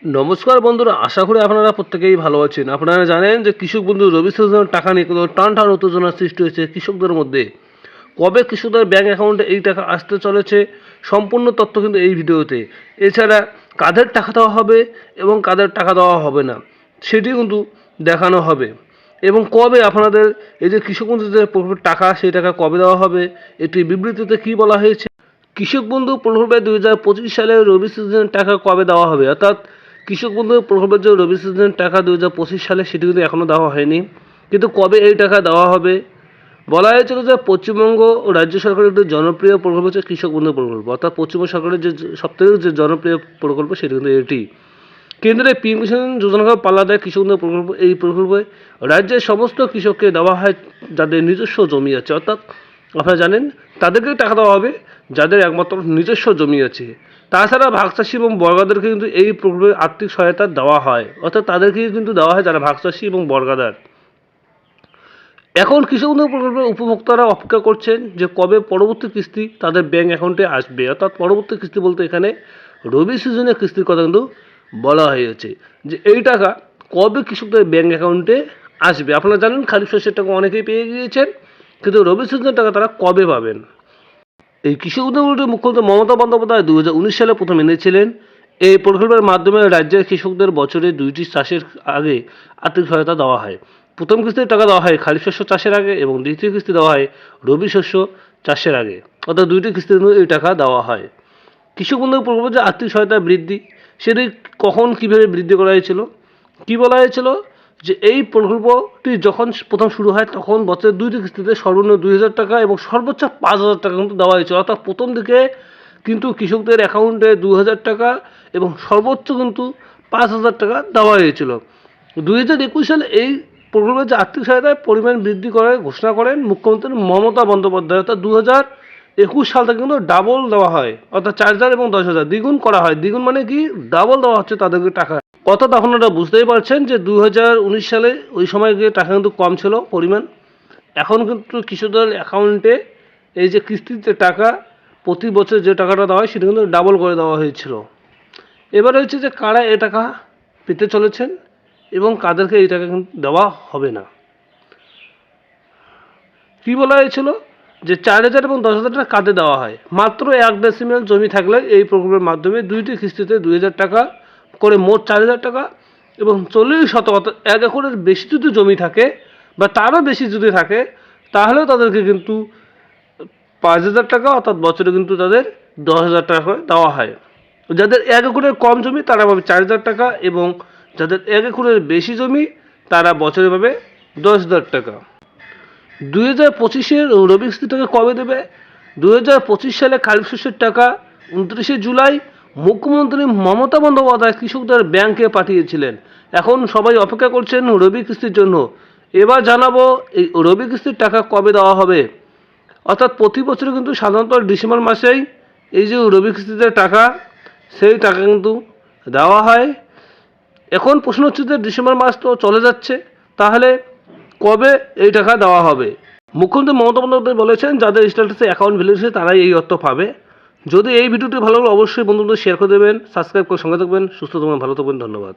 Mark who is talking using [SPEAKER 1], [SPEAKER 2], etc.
[SPEAKER 1] নমস্কার বন্ধুরা, আশা করি আপনারা প্রত্যেকেই ভালো আছেন। আপনারা জানেন যে কৃষক বন্ধু রবি সিজনের টাকা নিয়ে কিন্তু টান উত্তেজনার সৃষ্টি হয়েছে কৃষকদের মধ্যে। কবে কৃষকদের ব্যাঙ্ক অ্যাকাউন্টে এই টাকা আসতে চলেছে সম্পূর্ণ তথ্য কিন্তু এই ভিডিওতে। এছাড়া কাদের টাকা দেওয়া হবে এবং কাদের টাকা দেওয়া হবে না সেটি কিন্তু দেখানো হবে। এবং কবে আপনাদের এই যে কৃষক বন্ধুদের টাকা সেই টাকা কবে দেওয়া হবে, একটি বিবৃতিতে কী বলা হয়েছে। কৃষক বন্ধু প্রকল্পে 2025 সালে রবি সিজনের টাকা কবে দেওয়া হবে, অর্থাৎ কৃষক বন্ধু প্রকল্পের যে রবি সিজনের টাকা 2025 সালে সেটি কিন্তু এখনও দেওয়া হয়নি, কিন্তু কবে এই টাকা দেওয়া হবে বলা হয়েছিল যে পশ্চিমবঙ্গ ও রাজ্য সরকারের একটি জনপ্রিয় প্রকল্প হচ্ছে কৃষক বন্ধু প্রকল্প, অর্থাৎ পশ্চিমবঙ্গ সরকারের যে সবথেকে যে জনপ্রিয় প্রকল্প সেটি কিন্তু এটি। কেন্দ্রের পিএম কিষাণ যোজনাকে পাল্লা দেয় কৃষক বন্ধু প্রকল্প। এই প্রকল্পে রাজ্যের সমস্ত কৃষককে দেওয়া হয় যাদের নিজস্ব জমি আছে, অর্থাৎ আপনারা জানেন তাদেরকে টাকা দেওয়া হবে যাদের একমাত্র নিজস্ব জমি আছে। তাছাড়া ভাগ চাষি এবং বর্গাদারকে কিন্তু এই প্রকল্পের আর্থিক সহায়তা দেওয়া হয়, অর্থাৎ তাদেরকে কিন্তু দেওয়া হয় যারা ভাগ চাষি এবং বর্গাদার। এখন কৃষক বন্ধু প্রকল্পের উপভোক্তারা অপেক্ষা করছেন যে কবে পরবর্তী কিস্তি তাদের ব্যাঙ্ক অ্যাকাউন্টে আসবে, অর্থাৎ পরবর্তী কিস্তি বলতে এখানে রবি সিজনের কিস্তির কথা কিন্তু বলা হয়েছে যে এই টাকা কবে কৃষকদের ব্যাঙ্ক অ্যাকাউন্টে আসবে। আপনারা জানেন খারিফ শস্যের টাকা অনেকেই পেয়ে গিয়েছেন, কিন্তু রবি সিজনের টাকা তারা কবে পাবেন। এই কৃষক উদ্যোগটি মুখ্যমন্ত্রী মমতা বন্দ্যোপাধ্যায় 2019 সালে প্রথম এনেছিলেন। এই প্রকল্পের মাধ্যমে রাজ্যের কৃষকদের বছরে 2টি চাষের আগে আর্থিক সহায়তা দেওয়া হয়। প্রথম কিস্তির টাকা দেওয়া হয় খারিফ শস্য চাষের আগে এবং দ্বিতীয় কিস্তি দেওয়া হয় রবি শস্য চাষের আগে, অর্থাৎ 2টি কিস্তির মধ্যে এই টাকা দেওয়া হয়। কৃষক বন্ধু প্রকল্পের যে আর্থিক সহায়তা বৃদ্ধি সেটি কখন কীভাবে বৃদ্ধি করা হয়েছিল, কী বলা হয়েছিল যে এই প্রকল্পটি যখন প্রথম শুরু হয় তখন বছরের 2টি কিস্তিতে সর্বনিম্ন 2,000 টাকা এবং সর্বোচ্চ 5,000 টাকা কিন্তু দেওয়া হয়েছিল, অর্থাৎ প্রথম দিকে কিন্তু কৃষকদের অ্যাকাউন্টে 2,000 টাকা এবং সর্বোচ্চ কিন্তু 5,000 টাকা দেওয়া হয়েছিল। 2021 সালে এই প্রকল্পের যে আর্থিক সহায়তার পরিমাণ বৃদ্ধি করার ঘোষণা করেন মুখ্যমন্ত্রী মমতা বন্দ্যোপাধ্যায়, অর্থাৎ 2021 সাল থেকে কিন্তু ডাবল দেওয়া হয়, অর্থাৎ 4,000 এবং 10,000 দ্বিগুণ করা হয়। দ্বিগুণ মানে কি, ডাবল দেওয়া হচ্ছে তাদেরকে টাকা। অর্থাৎ আপনারা বুঝতেই পারছেন যে 2019 সালে ওই সময় গিয়ে টাকা কিন্তু কম ছিল পরিমাণ, এখন কিন্তু কৃষকদের অ্যাকাউন্টে এই যে কিস্তিতে টাকা প্রতি বছর যে টাকাটা দেওয়া হয় সেটা কিন্তু ডাবল করে দেওয়া হয়েছিল। এবার হচ্ছে যে কারা এ টাকা পেতে চলেছেন এবং কাদেরকে এই টাকা কিন্তু দেওয়া হবে না। কী বলা হয়েছিল যে 4,000 এবং 10,000 টাকা কাদের দেওয়া হয়, মাত্র 1 ডেসিমেল জমি থাকলে এই প্রকল্পের মাধ্যমে 2টি কিস্তিতে 2,000 টাকা করে মোট 4,000 টাকা এবং 40% 1 একরের বেশি যদি জমি থাকে বা তারও বেশি যদি থাকে তাহলেও তাদেরকে কিন্তু 5,000 টাকা, অর্থাৎ বছরে কিন্তু তাদের 10,000 টাকা করে দেওয়া হয়। যাদের 1 একরের কম জমি তারা পাবে 4,000 টাকা এবং যাদের 1 একরের বেশি জমি তারা বছরে পাবে 10,000 টাকা। 2025-এর রবি কিস্তি টাকা কবে দেবে? 2025 সালে খারিফ শস্যের টাকা 29শে জুলাই মুখ্যমন্ত্রী মমতা বন্দ্যোপাধ্যায় কৃষকদের ব্যাংকে পাঠিয়েছিলেন। এখন সবাই অপেক্ষা করছেন রবি কিস্তির জন্য। এবার জানাবো এই রবি কিস্তির টাকা কবে দেওয়া হবে। অর্থাৎ প্রতি বছর কিন্তু সাধারণত ডিসেম্বর মাসেই এই যে রবি কিস্তিতে টাকা সেই টাকা কিন্তু দেওয়া হয়। এখন প্রশ্ন হচ্ছে যে ডিসেম্বর মাস তো চলে যাচ্ছে, তাহলে কবে এই টাকা দেওয়া হবে। মুখ্যমন্ত্রী মমতা বন্দ্যোপাধ্যায় বলেছেন যাদের স্ট্যাটাসে অ্যাকাউন্ট ভ্যালিড আছে তারাই এই অর্থ পাবে। যদি এই ভিডিওটি ভালো লাগলে অবশ্যই বন্ধুদের শেয়ার করে দেবেন, সাবস্ক্রাইব করে সঙ্গে থাকবেন। সুস্থ থাকবেন, ভালো থাকবেন, ধন্যবাদ।